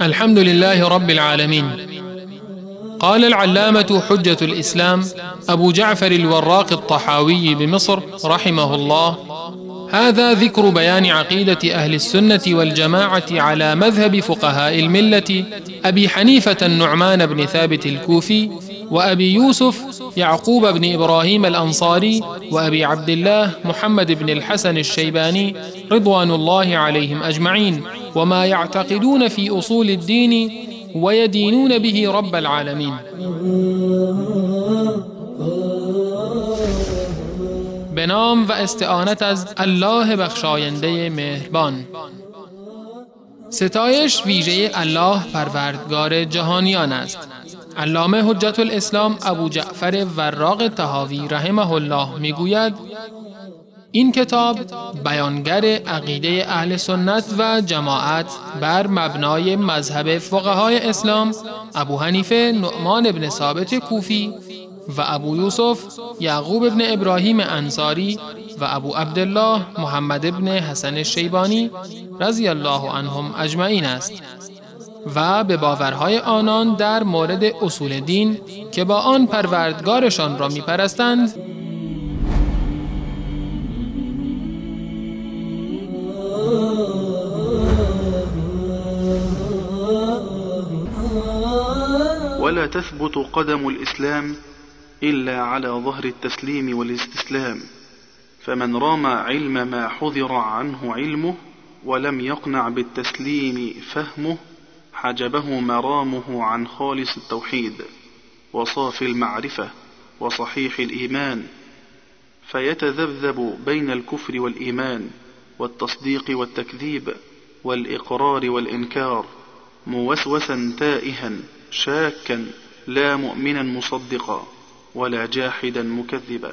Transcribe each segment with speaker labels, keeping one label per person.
Speaker 1: الحمد لله رب العالمين. قال العلامة حجة الإسلام أبو جعفر الوراق الطحاوي بمصر رحمه الله: هذا ذكر بيان عقيدة أهل السنة والجماعة على مذهب فقهاء الملة أبي حنيفة النعمان بن ثابت الكوفي، وأبي يوسف يعقوب بن إبراهيم الأنصاري، وأبي عبد الله محمد بن الحسن الشيباني رضوان الله عليهم أجمعين، وما يعتقدون في أصول الدين ويدينون به رب العالمين. به نام و استعانت از الله بخشاینده مهربان. ستایش ویژه الله پروردگار جهانیان است. علامه حجت الاسلام ابو جعفر وراق طحاوی رحمه الله میگوید: این کتاب بیانگر عقیده اهل سنت و جماعت بر مبنای مذهب فقهای اسلام ابو حنیفه نعمان بن ثابت کوفی و ابو یوسف یعقوب بن ابراهیم انصاری و ابو عبدالله محمد بن حسن الشیبانی رضی الله عنهم اجمعین است و به باورهای آنان در مورد اصول دین که با آن پروردگارشان را می‌پرستند
Speaker 2: ولا تثبت قدم الإسلام إلا على ظهر التسليم والاستسلام، فمن رام علم ما حذر عنه علمه ولم يقنع بالتسليم فهمه حجبه مرامه عن خالص التوحيد وصافي المعرفة وصحيح الإيمان، فيتذبذب بين الكفر والإيمان والتصديق والتكذيب والإقرار والإنكار، موسوسا تائها شاكا لا مؤمنا مصدقا ولا جاحدا مكذبا.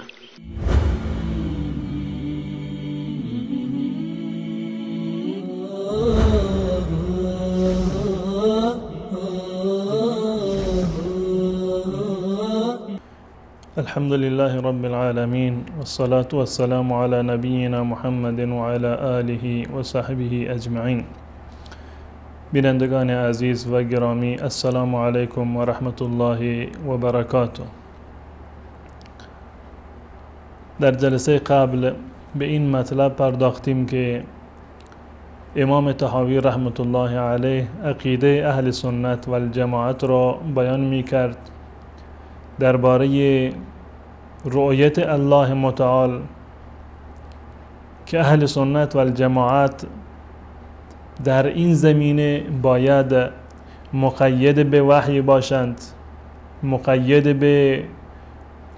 Speaker 3: الحمد لله رب العالمين، والصلاة والسلام على نبينا محمد وعلى آله وصحبه أجمعين. بینندگان عزیز و گرامی، السلام علیکم و رحمت الله و برکاته. در جلسه قبل به این مطلب پرداختیم که امام طحاوی رحمت الله علیه عقیده اهل سنت و الجماعت را بیان می کرد درباره رؤیت الله متعال که اهل سنت و الجماعت در این زمینه باید مقید به وحی باشند، مقید به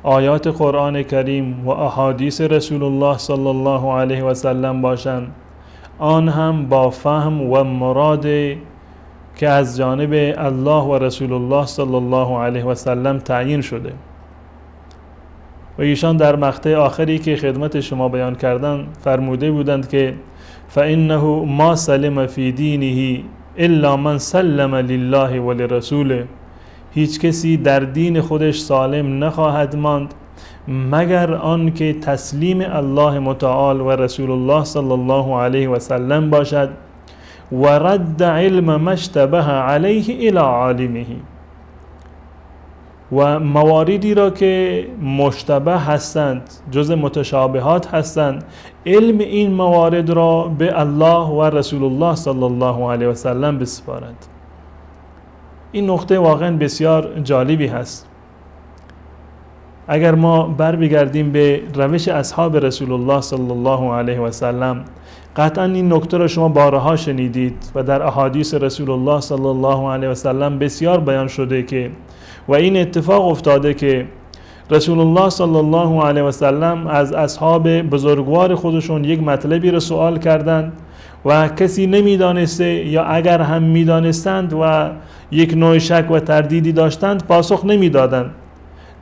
Speaker 3: آیات قرآن کریم و احادیث رسول الله صلی الله علیه و سلم باشند، آن هم با فهم و مراد که از جانب الله و رسول الله صلی الله علیه و سلم تعیین شده. و ایشان در مقطع آخری که خدمت شما بیان کردن فرموده بودند که فإنه ما سلم فی دینه الا من سلم لله و لرسوله، هیچ کسی در دین خودش سالم نخواهد ماند مگر آن که تسلیم الله متعال و رسول الله صلی الله علیه و سلم باشد و رد علم ما اشتبه علیه الی عالمه، و مواردی را که مشتبه هستند، جز متشابهات هستند، علم این موارد را به الله و رسول الله صلی الله علیه و سلم بسپارد. این نقطه واقعا بسیار جالبی هست. اگر ما بر بگردیم به روش اصحاب رسول الله صلی الله علیه و سلم، قطعا این نکته را شما بارها شنیدید و در احادیث رسول الله صلی الله علیه و سلم بسیار بیان شده که و این اتفاق افتاده که رسول الله صلی الله علیه و سلم از اصحاب بزرگوار خودشون یک مطلبی را سوال کردند و کسی نمیدانسته، یا اگر هم میدانستند و یک نوع شک و تردیدی داشتند پاسخ نمیدادند.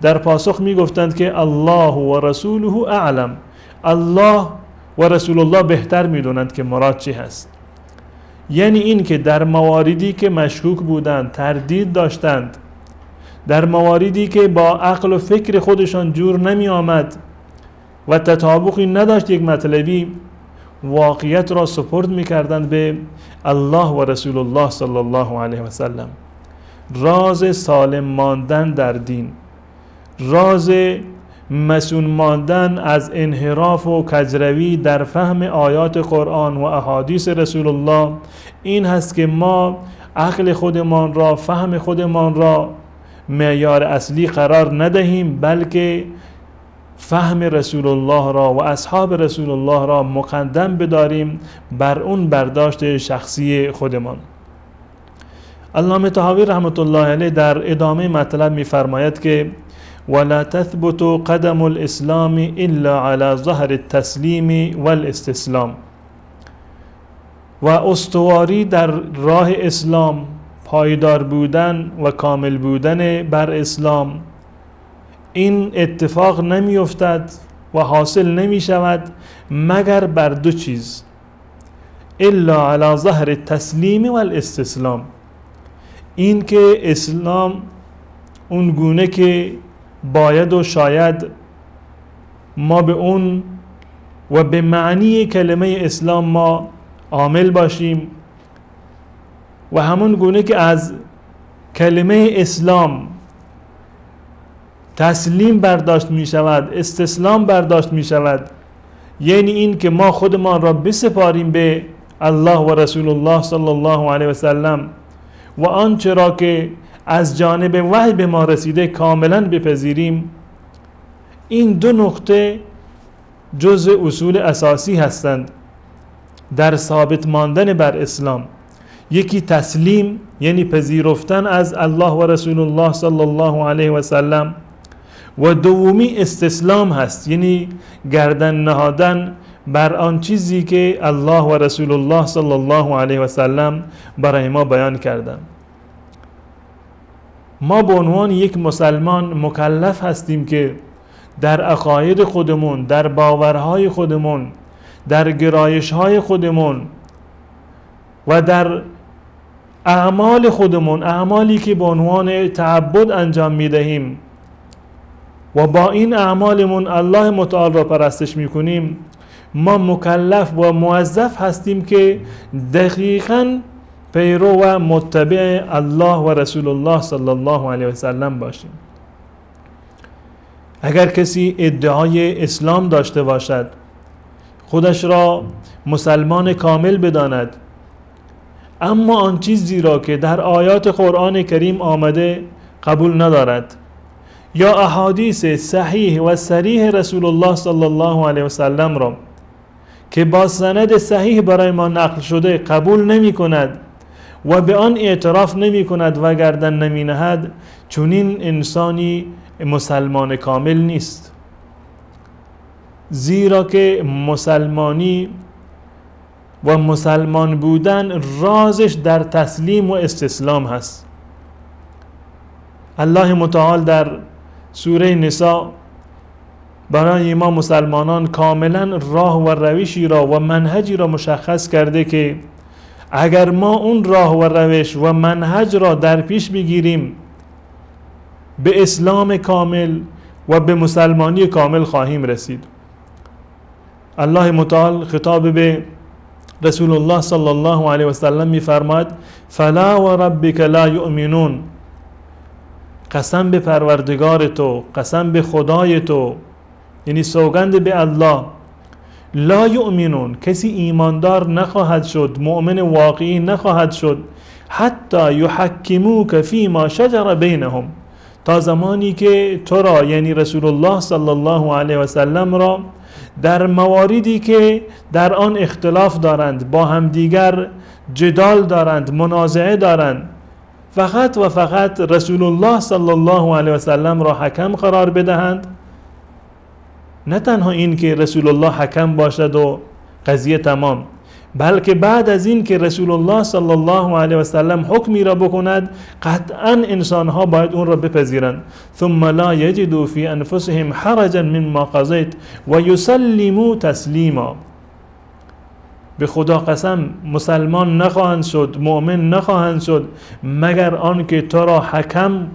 Speaker 3: در پاسخ میگفتند که الله و رسوله اعلم، الله و رسول الله بهتر میدونند که مراد چی هست. یعنی این که در مواردی که مشکوک بودند، تردید داشتند، در مواردی که با عقل و فکر خودشان جور نمی آمد و تطابقی نداشت یک مطلبی، واقعیت را سپرد می‌کردند به الله و رسول الله صلی الله علیه و سلم. راز سالم ماندن در دین، راز مسئول ماندن از انحراف و کجروی در فهم آیات قرآن و احادیث رسول الله این هست که ما عقل خودمان را، فهم خودمان را معیار اصلی قرار ندهیم، بلکه فهم رسول الله را و اصحاب رسول الله را مقدم بداریم بر اون برداشت شخصی خودمان. علامه طحاوی رحمت الله علیه در ادامه مطلب می‌فرماید که ولا تثبت قدم الاسلام الا على ظهر التسلیم والاستسلام، و استواری در راه اسلام، پایدار بودن و کامل بودن بر اسلام، این اتفاق نمی افتد و حاصل نمی شود مگر بر دو چیز: الا علی ظهر التسلیم و الاستسلام، این که اسلام اون گونه که باید و شاید ما به اون و به معنی کلمه اسلام ما عامل باشیم و همون گونه که از کلمه اسلام تسلیم برداشت می شود، استسلام برداشت می شود، یعنی این که ما خودمان را بسپاریم به الله و رسول الله صلی الله علیه و سلم و آنچه را که از جانب وحی به ما رسیده کاملا بپذیریم. این دو نقطه جزء اصول اساسی هستند در ثابت ماندن بر اسلام. یکی تسلیم، یعنی پذیرفتن از الله و رسول الله صلی الله علیه و سلم، و دومی استسلام هست، یعنی گردن نهادن بر آن چیزی که الله و رسول الله صلی الله علیه و سلم برای ما بیان کردند. ما به عنوان یک مسلمان مکلف هستیم که در عقاید خودمون، در باورهای خودمون، در گرایشهای خودمون و در اعمال خودمون، اعمالی که به عنوان تعبد انجام میدهیم و با این اعمالمون الله متعال را پرستش میکنیم، ما مکلف و موظف هستیم که دقیقاً پیرو و متبع الله و رسول الله صلی الله علیه و سلم باشیم. اگر کسی ادعای اسلام داشته باشد، خودش را مسلمان کامل بداند، اما آن چیزی را که در آیات قرآن کریم آمده قبول ندارد یا احادیث صحیح و صریح رسول الله صلی الله علیه و سلم را که با سند صحیح برای ما نقل شده قبول نمی کند و به آن اعتراف نمی کند و گردن نمی نهد، چنین انسانی مسلمان کامل نیست. زیرا که مسلمانی و مسلمان بودن رازش در تسلیم و استسلام هست. الله متعال در سوره نساء برای ما مسلمانان کاملا راه و روشی را و منهجی را مشخص کرده که اگر ما اون راه و روش و منهج را در پیش بگیریم، به اسلام کامل و به مسلمانی کامل خواهیم رسید. الله متعال خطاب به رسول الله صلی الله علیه و سلم می‌فرماید: فلا و ربک لا یؤمنون، قسم به پروردگار تو، قسم به خدای تو، یعنی سوگند به الله، لا یؤمنون، کسی ایماندار نخواهد شد، مؤمن واقعی نخواهد شد، حتی یحکموک فیما شجر بینهم، تا زمانی که تو را یعنی رسول الله صلی الله علیه و سلم را در مواردی که در آن اختلاف دارند، با همدیگر جدال دارند، منازعه دارند، فقط و فقط رسول الله صلی الله علیه و سلم را حکم قرار بدهند. نه تنها این که رسول الله حکم باشد و قضیه تمام، بلکه بعد از این که رسول الله صلی الله علیه و سلم حکمی را بکند، قطعا انسانها باید اون را بپذیرند. ثم لا یجدوا فی انفسهم حرجا مما قضیت و یسلموا تسلیما. به خدا قسم مسلمان نخواهند شد، مؤمن نخواهند شد مگر آن که تو را حکم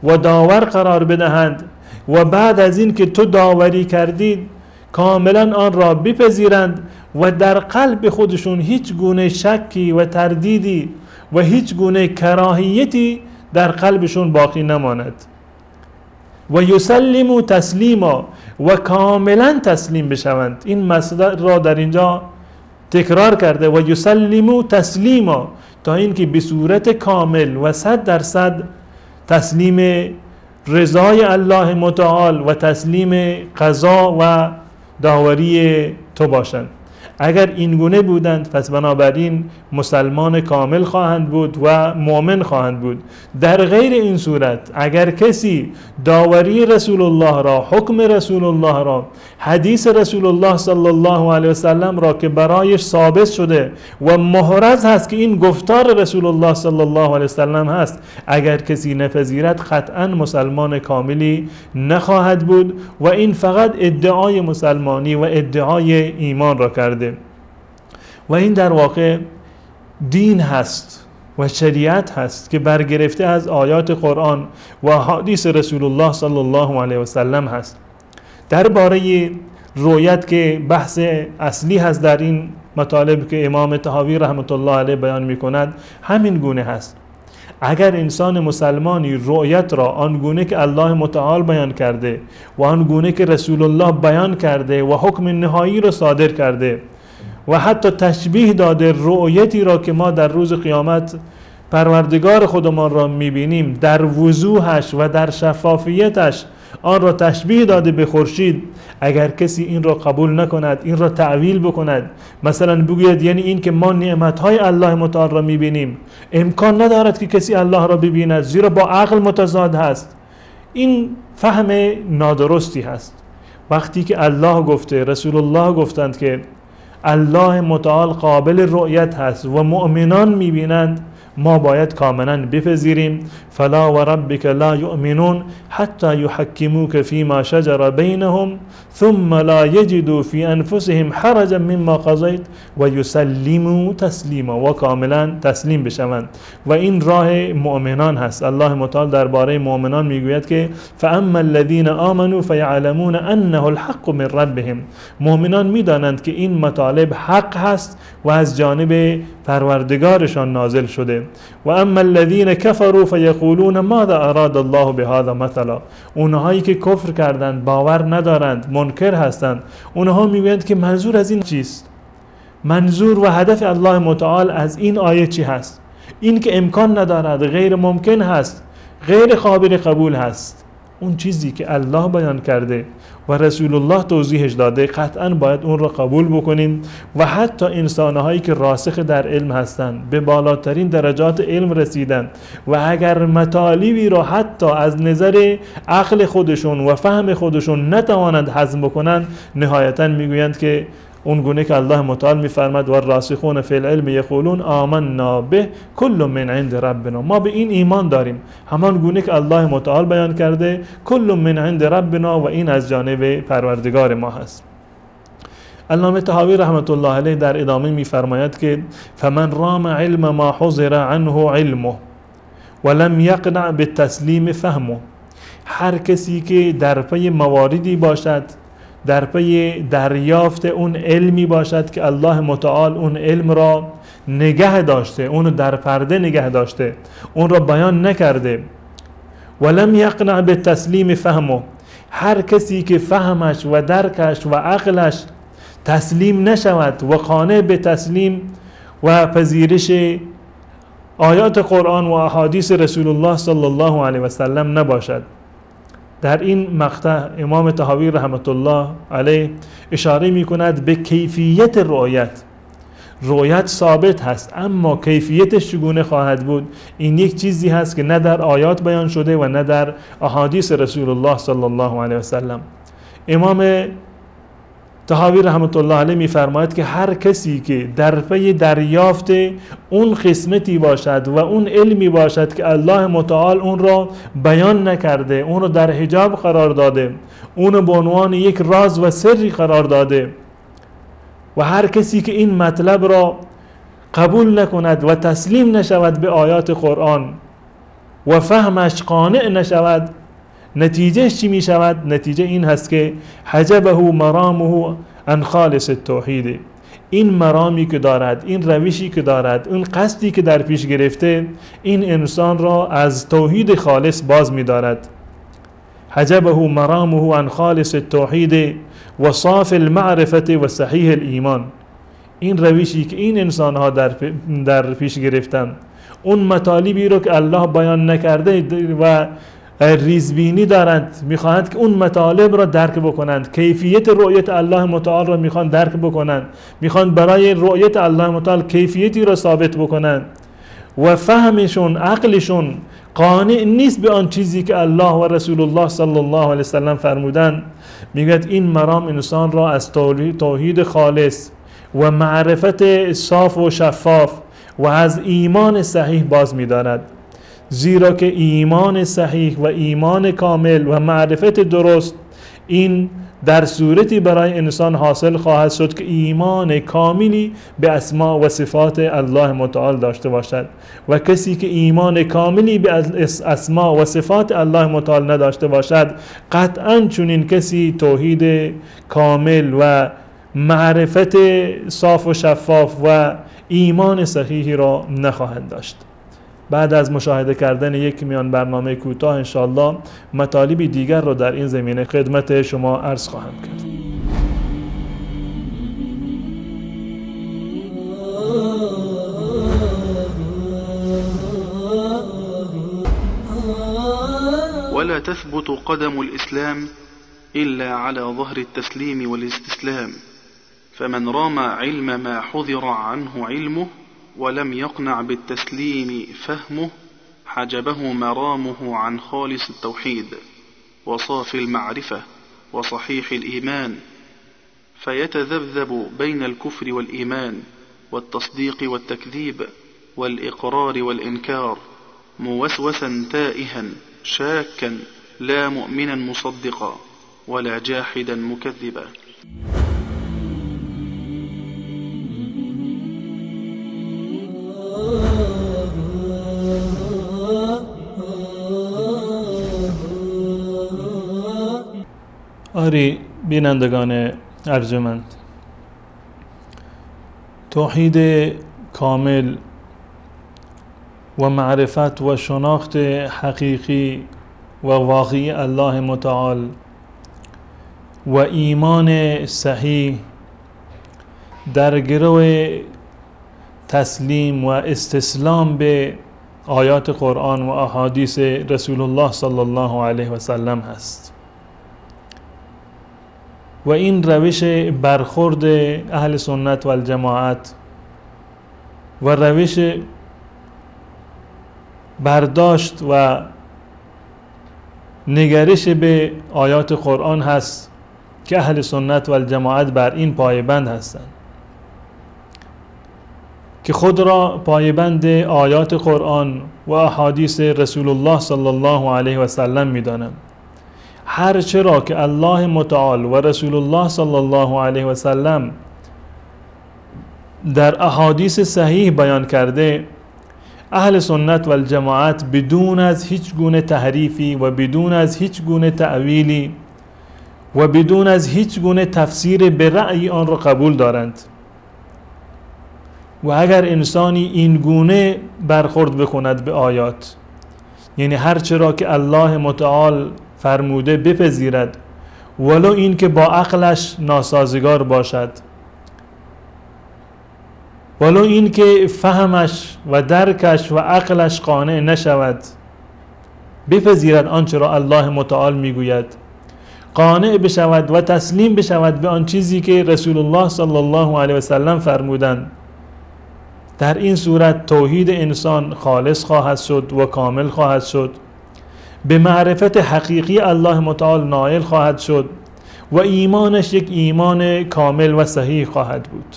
Speaker 3: و داور قرار بدهند و بعد از این که تو داوری کردید کاملا آن را بپذیرند و در قلب خودشون هیچ گونه شکی و تردیدی و هیچ گونه کراهیتی در قلبشون باقی نماند. و یسلموا تسلیما، و کاملا تسلیم بشوند. این مصدر را در اینجا تکرار کرده، و یسلموا تسلیما، تا اینکه به صورت کامل و 100% تسلیم رضای الله متعال و تسلیم قضا و داوری تو باشند. اگر این گونه بودند پس بنابراین مسلمان کامل خواهند بود و مؤمن خواهند بود. در غیر این صورت اگر کسی داوری رسول الله را، حکم رسول الله را، حدیث رسول الله صلی الله علیه و سلم را که برایش ثابت شده و محرز هست که این گفتار رسول الله صلی الله علیه و سلم هست، اگر کسی نپذیرد قطعا مسلمان کاملی نخواهد بود و این فقط ادعای مسلمانی و ادعای ایمان را کرده. و این در واقع دین هست و شریعت هست که برگرفته از آیات قرآن و حدیث رسول الله صلی الله علیه و سلم هست. درباره رؤیت که بحث اصلی هست در این مطالب که امام طحاوی رحمت الله علیه بیان می کند، همین گونه هست. اگر انسان مسلمانی رؤیت را آنگونه که الله متعال بیان کرده و آنگونه که رسول الله بیان کرده و حکم نهایی را صادر کرده و حتی تشبیه داده رؤیتی را که ما در روز قیامت پروردگار خودمان را میبینیم در وضوحش و در شفافیتش آن را تشبیه داده به خورشید، اگر کسی این را قبول نکند، این را تعویل بکند، مثلا بگوید یعنی این که ما نعمتهای الله متعال را میبینیم، امکان ندارد که کسی الله را ببیند زیرا با عقل متضاد هست، این فهم نادرستی هست. وقتی که الله گفته، رسول الله گفتند که الله متعال قابل رؤیت هست و مؤمنان میبینند، ما باید کاملا بپذیریم. فلا و ربک لا یؤمنون حتی یحکموک فیما شجر بینهم ثم لا یجدوا فی انفسهم حرجا مما قضیت و یسلموا تسلیما، و کاملا تسلیم بشوند. و این راه مؤمنان هست. الله متعال درباره مؤمنان میگوید که فاما الذین آمنوا فیعلمون انه الحق من ربهم، مؤمنان میدانند که این مطالب حق هست و از جانب پروردگارشان نازل شده. و اما الذین کفروا فیقولون ماذا اراد الله بهذا مثلا، اونهایی که کفر کردند، باور ندارند، منکر هستند، اونها میگویند که منظور از این چیست؟ منظور و هدف الله متعال از این آیه چی هست؟ این که امکان ندارد، غیر ممکن هست، غیر قابل قبول هست. اون چیزی که الله بیان کرده و رسول الله توضیحش داده قطعا باید اون را قبول بکنیم. و حتی انسانهایی که راسخ در علم هستند، به بالاترین درجات علم رسیدند و اگر مطالبی را حتی از نظر عقل خودشون و فهم خودشون نتوانند هضم بکنند، نهایتا میگویند که اون گونه که الله متعال میفرماد و الراسخون فی العلم یقولون آمنا به کل من عند ربنا، ما به این ایمان داریم، همان گونه که الله متعال بیان کرده کل من عند ربنا، و این از جانب پروردگار ما هست. علامه طحاوی رحمت الله علیه در ادامه میفرماید که فمن رام علم ما حضر عنه علمه ولم یقنع بالتسلیم فهمه، هر کسی که در پی مواردی باشد، در پی دریافت اون علمی باشد که الله متعال اون علم را نگه داشته، اون در پرده نگه داشته، اون را بیان نکرده، ولم یقنع بالتسلیم فهمه، هر کسی که فهمش و درکش و عقلش تسلیم نشود و قانع به تسلیم و پذیرش آیات قرآن و احادیث رسول الله صلی الله علیه و سلم نباشد. در این مقطع امام طحاوی رحمت الله علیه اشاره می کند به کیفیت رؤیت. رؤیت ثابت هست، اما کیفیتش چگونه خواهد بود، این یک چیزی هست که نه در آیات بیان شده و نه در احادیث رسول الله صلی الله علیه و سلم. امام طحاوی رحمت الله علیه می‌فرماید که هر کسی که در پی دریافت اون قسمتی باشد و اون علمی باشد که الله متعال اون را بیان نکرده، اون را در حجاب قرار داده، اون را به عنوان یک راز و سری قرار داده، و هر کسی که این مطلب را قبول نکند و تسلیم نشود به آیات قرآن و فهمش قانع نشود، نتیجهش چی می شود؟ نتیجه این هست که حجبه مرامه عن خالص التوحید، این مرامی که دارد، این روشی که دارد، این قصدی که در پیش گرفته، این انسان را از توحید خالص باز می دارد. حجبه مرامه عن خالص التوحید و صاف المعرفة و صحیح الایمان، این روشی که این انسان ها در پیش گرفتن، اون مطالبی رو که الله بیان نکرده و ریزبینی دارند، میخواهند که اون مطالب را درک بکنند، کیفیت رؤیت الله متعال را میخوان درک بکنند، میخوان برای رؤیت الله متعال کیفیتی را ثابت بکنند و فهمشون، عقلشون قانع نیست به آن چیزی که الله و رسول الله صلی الله علیه وسلم فرمودند. میگوید این مرام انسان را از توحید خالص و معرفت صاف و شفاف و از ایمان صحیح باز می‌دارد، زیرا که ایمان صحیح و ایمان کامل و معرفت درست این در صورتی برای انسان حاصل خواهد شد که ایمان کاملی به اسماء و صفات الله متعال داشته باشد و کسی که ایمان کاملی به اسماء و صفات الله متعال نداشته باشد قطعاً چنین کسی توحید کامل و معرفت صاف و شفاف و ایمان صحیحی را نخواهد داشت. بعد از مشاهده کردن یک میان برنامه کوتاه انشاءالله مطالبی دیگر را در این زمینه خدمت شما عرض خواهم کرد.
Speaker 2: ولا تثبت قدم الإسلام إلا على ظهر التسليم والاستسلام، فمن رام علم ما حذر عنه علمه ولم يقنع بالتسليم فهمه حجبه مرامه عن خالص التوحيد وصافي المعرفة وصحيح الإيمان، فيتذبذب بين الكفر والإيمان والتصديق والتكذيب والإقرار والإنكار، موسوسا تائها شاكا لا مؤمنا مصدقا ولا جاحدا مكذبا.
Speaker 3: آری بینندگان ارجمند، توحید کامل و معرفت و شناخت حقیقی و واقعی الله متعال و ایمان صحیح در گرو تسلیم و استسلام به آیات قرآن و احادیث رسول الله صلی الله علیه و سلم هست و این روش برخورد اهل سنت و الجماعت و روش برداشت و نگرش به آیات قرآن هست که اهل سنت و الجماعت بر این پایبند هستند که خود را پایبند آیات قرآن و احادیث رسول الله صلی الله علیه و سلم می‌دانند. هر چرا که الله متعال و رسول الله صلی الله علیه و سلم در احادیث صحیح بیان کرده، اهل سنت و الجماعت بدون از هیچ گونه تحریفی و بدون از هیچ گونه تأویلی و بدون از هیچ گونه تفسیر به رأی آن را قبول دارند و اگر انسانی این گونه برخورد بکند به آیات، یعنی هر چرا که الله متعال فرموده بپذیرد ولو این که با عقلش ناسازگار باشد، ولو این که فهمش و درکش و عقلش قانع نشود، بپذیرد آنچه را الله متعال میگوید، قانع بشود و تسلیم بشود به آن چیزی که رسول الله صلی الله علیه و سلم فرمودند، در این صورت توحید انسان خالص خواهد شد و کامل خواهد شد، به معرفت حقیقی الله متعال نائل خواهد شد و ایمانش یک ایمان کامل و صحیح خواهد بود.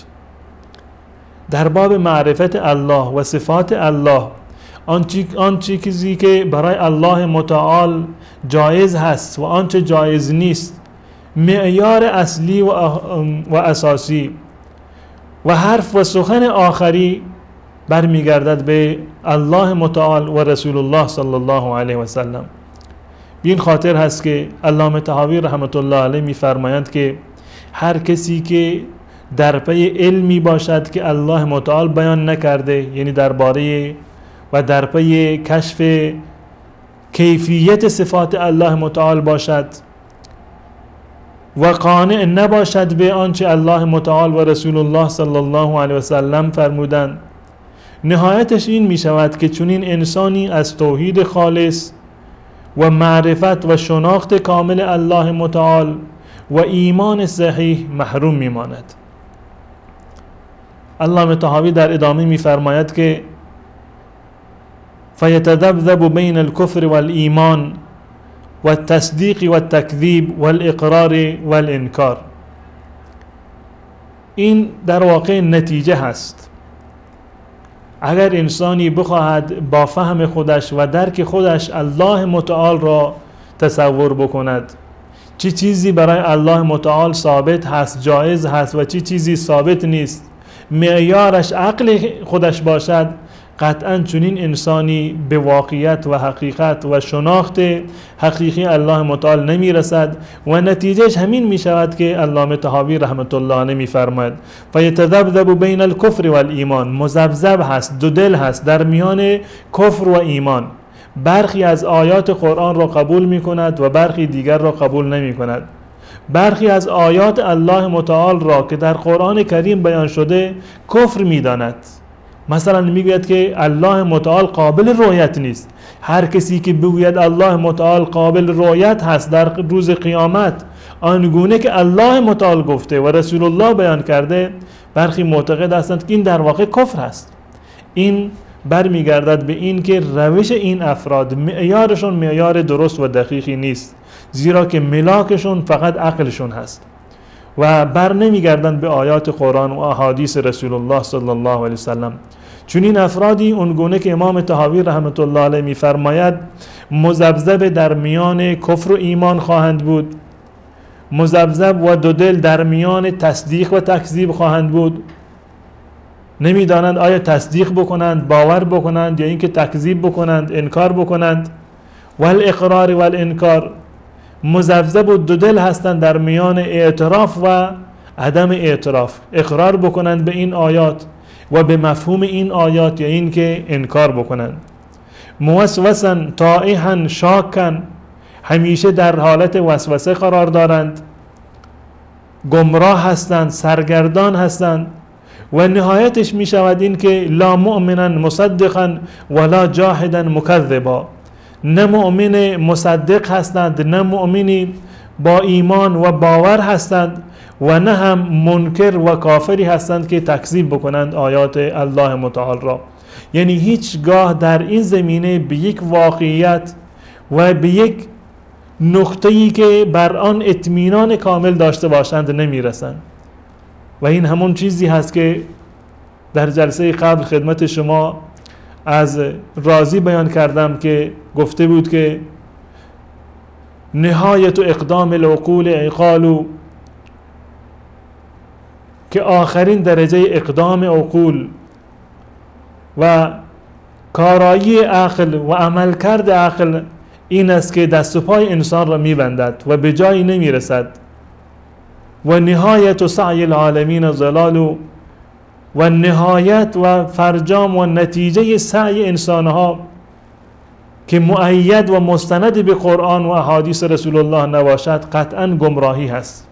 Speaker 3: در باب معرفت الله و صفات الله، آنچه چیزی که برای الله متعال جایز هست و آنچه جایز نیست، معیار اصلی و اساسی و حرف و سخن آخری برمیگردد به الله متعال و رسول الله صلی الله علیه و سلم. این خاطر هست که علامه طحاوی رحمت الله علیه میفرمایند که هر کسی که در پی علمی باشد که الله متعال بیان نکرده، یعنی درباره و در پی کشف کیفیت صفات الله متعال باشد و قانع نباشد به آنچه الله متعال و رسول الله صلی الله علیه و سلم فرمودند، نهایتش این می شود که چنین انسانی از توحید خالص و معرفت و شناخت کامل الله متعال و ایمان صحیح محروم می ماند. علامه طحاوی در ادامه می فرماید که فیتذبذب بین الکفر والایمان والتصدیق والتکذیب والاقرار والانکار. این در واقع نتیجه هست. اگر انسانی بخواهد با فهم خودش و درک خودش الله متعال را تصور بکند، چه چیزی برای الله متعال ثابت هست، جایز هست و چه چیزی ثابت نیست، معیارش عقل خودش باشد، قطعا چنین انسانی به واقعیت و حقیقت و شناخت حقیقی الله متعال نمی رسد و نتیجهش همین می شود که علامه طحاوی رحمت الله علیه می فرماید فیتذبذب بین الکفر والایمان. مذبذب هست، دو دل هست در میان کفر و ایمان. برخی از آیات قرآن را قبول می کند و برخی دیگر را قبول نمی کند. برخی از آیات الله متعال را که در قرآن کریم بیان شده کفر می داند. مثلا میگوید که الله متعال قابل رؤیت نیست. هر کسی که بگوید الله متعال قابل رؤیت هست در روز قیامت آنگونه که الله متعال گفته و رسول الله بیان کرده، برخی معتقد هستند که این در واقع کفر است. این برمیگردد به این که روش این افراد معیارشون معیار درست و دقیقی نیست، زیرا که ملاکشون فقط عقلشون هست و بر نمیگردند به آیات قرآن و احادیث رسول الله صلی الله علیه وسلم. چون این افرادی اونگونه که امام طحاوی رحمت الله علیه میفرماید مذبذب در میان کفر و ایمان خواهند بود، مذبذب و دو دل در میان تصدیق و تکذیب خواهند بود. نمیدانند آیا تصدیق بکنند، باور بکنند یا اینکه تکذیب بکنند، انکار بکنند. والاقرار والانکار. مذبذب و دو دل هستند در میان اعتراف و عدم اعتراف، اقرار بکنند به این آیات و به مفهوم این آیات یا این که انکار بکنند. موسوسا طائحا شاکا، همیشه در حالت وسوسه قرار دارند، گمراه هستند، سرگردان هستند و نهایتش می شود این که لا مؤمنا مصدقا ولا جاحدا مکذبا. نه مؤمن مصدق هستند، نه مؤمنی با ایمان و باور هستند و نه هم منکر و کافری هستند که تکذیب بکنند آیات الله متعال را. یعنی هیچگاه در این زمینه به یک واقعیت و به یک نقطه‌ای که بر آن اطمینان کامل داشته باشند نمیرسند. و این همون چیزی هست که در جلسه قبل خدمت شما از رازی بیان کردم که گفته بود که نهایت اقدام العقول عقال، که آخرین درجه اقدام عقول و کارایی عقل و عملکرد عقل این است که دست و پای انسان را میبندد و به جایی نمیرسد. و نهایت سعی العالمین ضلال، و نهایت و فرجام و نتیجه سعی انسانها که مؤید و مستند به قرآن و احادیث رسول الله نباشد قطعا گمراهی هست.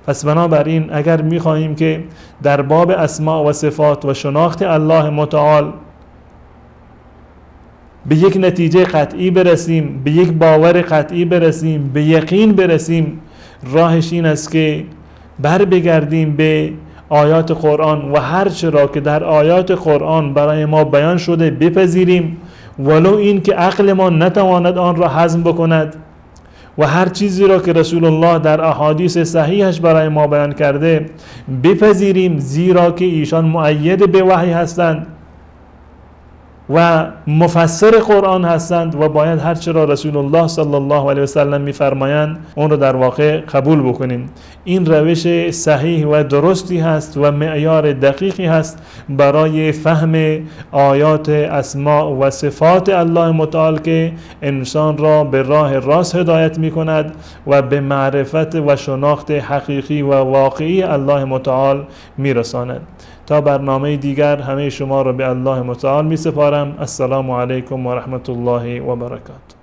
Speaker 3: پس بنابراین اگر می‌خواهیم که در باب اسماء و صفات و شناخت الله متعال به یک نتیجه قطعی برسیم، به یک باور قطعی برسیم، به یقین برسیم، راهش این است که بر بگردیم به آیات قرآن و هر چه را که در آیات قرآن برای ما بیان شده بپذیریم، ولو این که عقل ما نتواند آن را هضم بکند، و هر چیزی را که رسول الله در احادیث صحیحش برای ما بیان کرده بپذیریم، زیرا که ایشان مؤید به وحی هستند و مفسر قرآن هستند و باید هر چه را رسول الله صلی الله علیه و سلم می‌فرمایند اون رو در واقع قبول بکنیم. این روش صحیح و درستی هست و معیار دقیقی هست برای فهم آیات اسماء و صفات الله متعال که انسان را به راه راست هدایت می‌کند و به معرفت و شناخت حقیقی و واقعی الله متعال می‌رساند. تا برنامه دیگر همه شما را به الله متعال می سپارم. السلام علیکم و رحمت الله و برکاته.